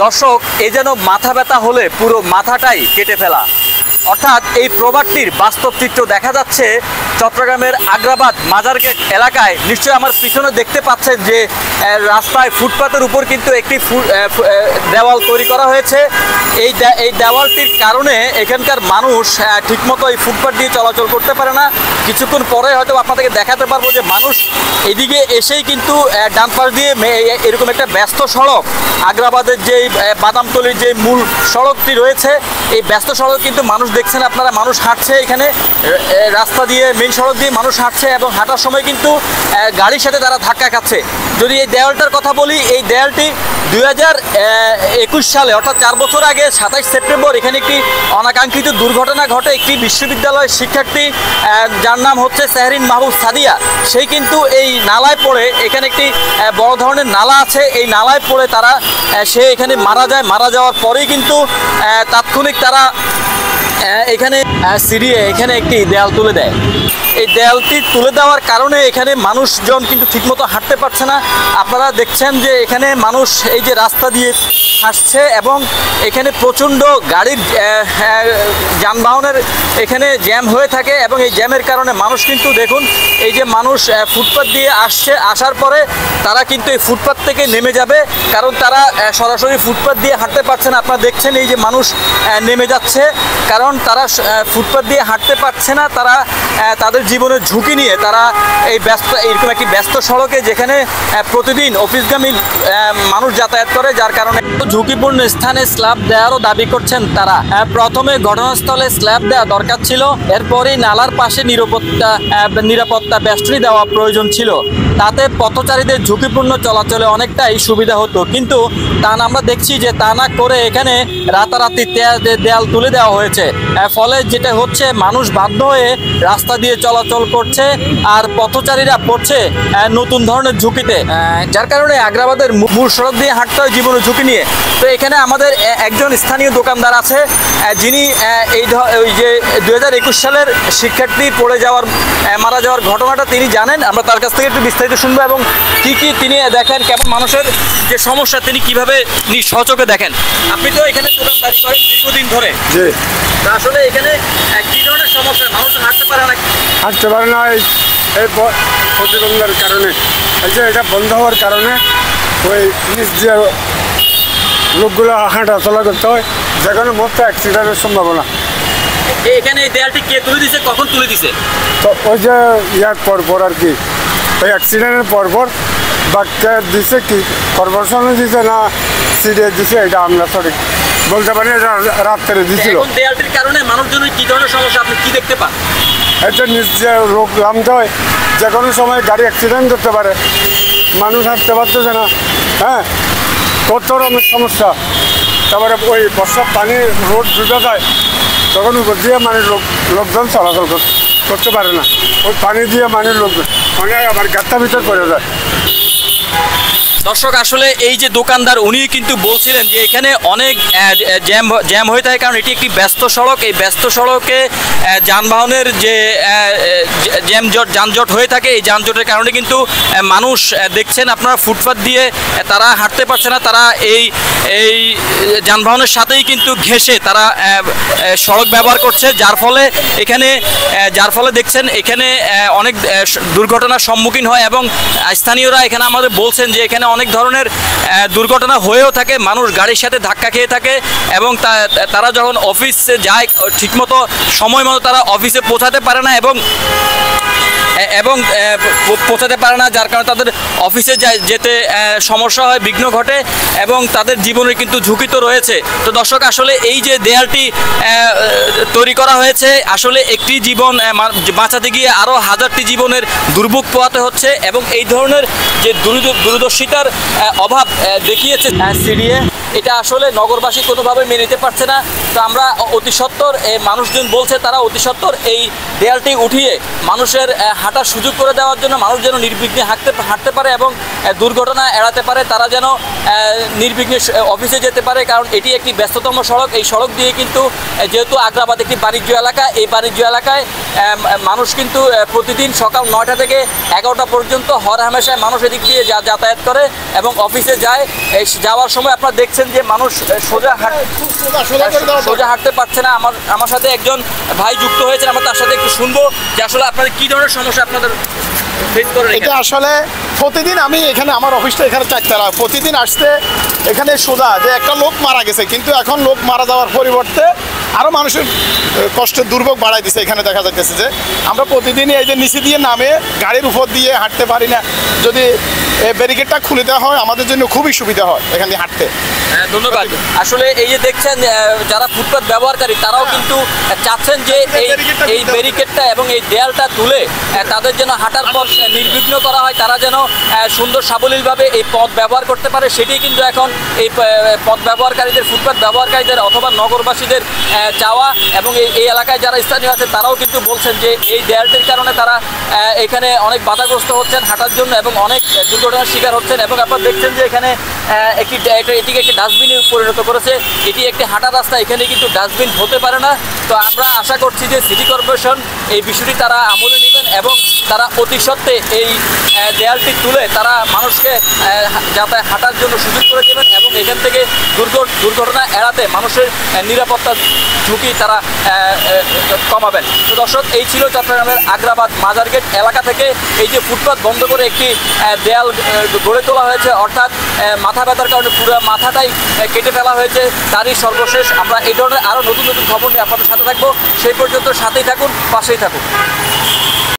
দর্শক, এ যেন মাথা ব্যথা হলে পুরো মাথাটাই কেটে ফেলা। অর্থাৎ এই প্রবাদটির বাস্তব চিত্র দেখা যাচ্ছে চট্টগ্রামের আগ্রাবাদ মাজারগেট এলাকায়। নিশ্চয়ই আমার পিছনে দেখতে পাচ্ছেন যে রাস্তায় ফুটপাতের উপর কিন্তু একটি দেওয়াল তৈরি করা হয়েছে। এই দেওয়ালটির কারণে এখানকার মানুষ ঠিকমতো এই ফুটপাত দিয়ে চলাচল করতে পারে না। কিছুক্ষণ পরে হয়তো আপনাদেরকে দেখাতে পারবো যে মানুষ এদিকে এসেই কিন্তু ডান পাশ দিয়ে এরকম একটা ব্যস্ত সড়ক, আগ্রাবাদের যেই বাদামতলির যে মূল সড়কটি রয়েছে, এই ব্যস্ত সড়ক কিন্তু মানুষ দেখছেন আপনারা, মানুষ হাঁটছে এখানে রাস্তা দিয়ে, মেইন সড়ক দিয়ে মানুষ হাঁটছে এবং হাঁটার সময় কিন্তু গাড়ির সাথে তারা ধাক্কা খাচ্ছে। যদি এই দেওয়ালটার কথা বলি, এই দেওয়ালটি 2021 সালে অর্থাৎ 4 বছর আগে 27 সেপ্টেম্বর এখানে একটি অনাকাঙ্ক্ষিত দুর্ঘটনা ঘটে। একটি বিশ্ববিদ্যালয়ের শিক্ষার্থী, যার নাম হচ্ছে সেহরিন মাহবুব সাদিয়া, সেই কিন্তু এই নালায় পড়ে, এখানে একটি বড় ধরনের নালা আছে, এই নালায় পড়ে সে এখানে মারা যায়। মারা যাওয়ার পরেই কিন্তু তাৎক্ষণিক তারা এখানে সিরিয়ে এখানে একটি দেয়াল তুলে দেয়। এই দেয়ালটি তুলে দেওয়ার কারণে এখানে মানুষজন কিন্তু ঠিকমতো হাঁটতে পারছে না। আপনারা দেখছেন যে এখানে মানুষ এই যে রাস্তা দিয়ে হাঁটছে এবং এখানে প্রচণ্ড গাড়ির যানবাহনের এখানে জ্যাম হয়ে থাকে এবং এই জ্যামের কারণে মানুষ কিন্তু দেখুন, এই যে মানুষ ফুটপাত দিয়ে আসার পরে তারা কিন্তু এই ফুটপাত থেকে নেমে যাবে, কারণ তারা সরাসরি ফুটপাত দিয়ে হাঁটতে পারছে না। আপনারা দেখছেন এই যে মানুষ নেমে যাচ্ছে, কারণ তারা ফুটপাত দিয়ে হাঁটতে পারছে না। তারা তাদের জীবনের ঝুঁকি নিয়ে তারা এরকম একটি ব্যস্ত সড়কে, যেখানে প্রতিদিন অফিসগামী মানুষ যাতায়াত করে, যার কারণে ঝুঁকিপূর্ণ স্থানে স্ল্যাব দেওয়ারও দাবি করছেন তারা। প্রথমে ঘটনাস্থলে স্ল্যাব দেওয়া দরকার ছিল, এরপরই নালার পাশে নিরাপত্তা বেষ্টনী দেওয়া প্রয়োজন ছিল, তাতে পথচারীদের ঝুঁকিপূর্ণ চলাচলে অনেকটাই সুবিধা হতো। কিন্তু আমরা দেখছি যে তা না করে এখানে রাতারাতি দেয়াল তুলে দেওয়া হয়েছে। ফলে যেটা হচ্ছে, মানুষ বাধ্য হয়ে রাস্তা দিয়ে চলাচল করছে আর পথচারীরা পড়ছে নতুন ধরনের ঝুঁকিতে, যার কারণে আগ্রাবাদের মূল সড়ক দিয়ে হাঁটতে হয় জীবনের ঝুঁকি নিয়ে। তো এখানে আমাদের একজন স্থানীয় দোকানদার আছে, যিনি ওই যে 2021 সালের শিক্ষার্থী মারা যাওয়ার ঘটনাটা তিনি জানেন। আমরা তার কাছ থেকে একটু বিস্তারিত শুনবো এবং কি তিনি দেখেন, কেমন মানুষের যে সমস্যা তিনি কিভাবে সচোখে দেখেন। আপনি তো এখানে দোকানদারি করেন দীর্ঘদিন ধরে, আসলে এখানে কি ধরনের সমস্যা? মানুষ হাঁটতে পারে না এই প্রতিবন্ধের কারণে, এই যে এটা বন্ধ হওয়ার কারণে ওই নিচ দিয়ে লোকগুলো হাঁটা চলা করতে হয়, যেখানে মতো অ্যাক্সিডেন্টের সম্ভাবনা। এখানে এই দেয়ালটি কে তুলে দিছে, কখন তুলে দিছে? তো ওই যে পরপর আর কি, ওই অ্যাক্সিডেন্টের পরপর বা কে দিছে, কি কর্পোরেশনে দিছে না সিরিয়ে দিছে, এটা আমরা সঠিক বলতে পারি। এটা রাত্রে দিছিল। দেয়ালটির কারণে মানুষজনের কি ধরনের সমস্যা আপনি কি দেখতে পান? এটা নিচ দিয়ে রোগ নামতে হয়, যে কোনো সময় গাড়ি অ্যাক্সিডেন্ট করতে পারে, মানুষ হাঁটতে পারতেছে না। হ্যাঁ, কত রকমের সমস্যা। তারপরে ওই বর্ষার পানি রোড ঢুকে যায়, তখন উপর দিয়ে লোকজন চলাচল করতে পারে না। ওই পানি দিয়ে লোকজন অনেক আবার গাঁটটার ভিতর পড়ে যায়। দর্শক, আসলে এই যে দোকানদার, উনি কিন্তু বলছিলেন যে এখানে অনেক জ্যাম হয়ে থাকে, কারণ এটি একটি ব্যস্ত সড়ক। এই ব্যস্ত সড়কে যানবাহনের যে যানজট হয়ে থাকে, এই যানজটের কারণে কিন্তু মানুষ দেখছেন আপনারা ফুটপাত দিয়ে তারা হাঁটতে পারছে না। তারা এই যানবাহনের সাথেই কিন্তু ঘেঁষে তারা সড়ক ব্যবহার করছে, যার ফলে দেখছেন এখানে অনেক দুর্ঘটনার সম্মুখীন হয় এবং স্থানীয়রা এখানে আমাদের বলছেন যে এখানে অনেক ধরনের দুর্ঘটনা হয়েও থাকে। মানুষ গাড়ির সাথে ধাক্কা খেয়ে থাকে এবং তারা যখন অফিসে যায় ঠিকমতো সময় মতো তারা অফিসে পৌঁছাতে পারে না এবং পৌঁছাতে পারে না, যার কারণে তাদের অফিসে যেতে সমস্যা হয়, বিঘ্ন ঘটে এবং তাদের জীবনের কিন্তু ঝুঁকি তো রয়েছে। তো দর্শক, আসলে এই যে দেয়ালটি তৈরি করা হয়েছে, আসলে একটি জীবন বাঁচাতে গিয়ে আরও হাজারটি জীবনের দুর্ভোগ পোহাতে হচ্ছে এবং এই ধরনের যে দূরদর্শিতার অভাব দেখিয়েছে সিরিয়ে, এটা আসলে নগরবাসী কোনোভাবে মেনে নিতে পারছে না। তো আমরা অতি সত্বর মানুষজন বলছে তারা অতি সত্বর এই দেয়ালটি উঠিয়ে মানুষের হাঁটার সুযোগ করে দেওয়ার জন্য, মানুষ যেন নির্বিঘ্নে হাঁটতে পারে এবং দুর্ঘটনা এড়াতে পারে, তারা যেন নির্বিঘ্নে অফিসে যেতে পারে, কারণ এটি একটি ব্যস্ততম সড়ক। এই সড়ক দিয়ে কিন্তু, যেহেতু আগ্রাবাদ একটি বাণিজ্য এলাকা, এই বাণিজ্য এলাকায় মানুষ কিন্তু প্রতিদিন সকাল 9টা থেকে 11টা পর্যন্ত হরহামেশায় মানুষ এদিক দিয়ে যাতায়াত করে এবং অফিসে যায়। যাওয়ার সময় আপনারা দেখছেন দেখছেন যে মানুষ সোজা হাঁটতে পারছে না। আমার সাথে একজন ভাই যুক্ত হয়েছেন, আমরা তার সাথে একটু শুনবো যে আসলে আপনাদের কি ধরনের সমস্যা আপনাদের ফেস করেন। এটা আসলে প্রতিদিন আমি এখানে, আমার অফিসটা এখানে 4 তলা, প্রতিদিন আসতে এখানে সোজা যে একটা লোক মারা গেছে, কিন্তু এখন লোক মারা যাওয়ার পরিবর্তে আরও মানুষের কষ্টের দুর্ভোগ বাড়াই দিছে। এখানে দেখা যাইতেছে যে আমরা প্রতিদিনই এই যে নিচে দিয়ে নামে গাড়ির উপর দিয়ে হাঁটতে পারি না। যদি ব্যারিকেডটা খুলে দেওয়া হয় আমাদের জন্য খুবই সুবিধা হয় এখান দিয়ে হাঁটতে। ধন্যবাদ। আসলে এই যে দেখছেন যারা ফুটপাত ব্যবহারকারী তারাও কিন্তু চাচ্ছেন যে এই ব্যারিকেডটা এবং এই দেয়ালটা তুলে তাদের যেন হাঁটার পথ নির্বিঘ্ন করা হয়, তারা যেন সুন্দর সাবলীলভাবে এই পথ ব্যবহার করতে পারে। সেটি কিন্তু এখন এই পথ ব্যবহারকারীদের, ফুটপাত ব্যবহারকারীদের অথবা নগরবাসীদের চাওয়া। এবং এই এলাকায় যারা স্থানীয় আছে তারাও কিন্তু বলছেন যে এই দেয়ালটির কারণে তারা এখানে অনেক বাধাগ্রস্ত হচ্ছেন হাঁটার জন্য এবং অনেক দুর্ঘটনার শিকার হচ্ছেন। এবং আপনারা দেখছেন যে এখানে এটিকে একটি ডাস্টবিনে পরিণত করেছে। এটি একটি হাঁটা রাস্তা, এখানে কিন্তু ডাস্টবিন হতে পারে না। তো আমরা আশা করছি যে সিটি কর্পোরেশন এই বিষয়টি তারা আমলে নেবেন এবং তারা অতি সত্ত্বে এই দেয়ালটি তুলে তারা মানুষকে যাতায়াত হাঁটার জন্য সুযোগ করে দেবেন এবং এখান থেকে দুর্ঘটনা এড়াতে মানুষের নিরাপত্তা ঝুঁকি তারা কমাবেন। তো দর্শক, এই ছিল চট্টগ্রামের আগ্রাবাদ মাজারগেট এলাকা থেকে এই যে ফুটপাত বন্ধ করে একটি দেয়াল গড়ে তোলা হয়েছে, অর্থাৎ মাথা ব্যথার কারণে পুরো মাথাটাই কেটে ফেলা হয়েছে, তারই সর্বশেষ। আমরা এই ধরনের আরও নতুন নতুন খবর নিয়ে আপনাদের সাথে থাকবো। সেই পর্যন্ত সাথেই থাকুন, পাশেই থাকুন।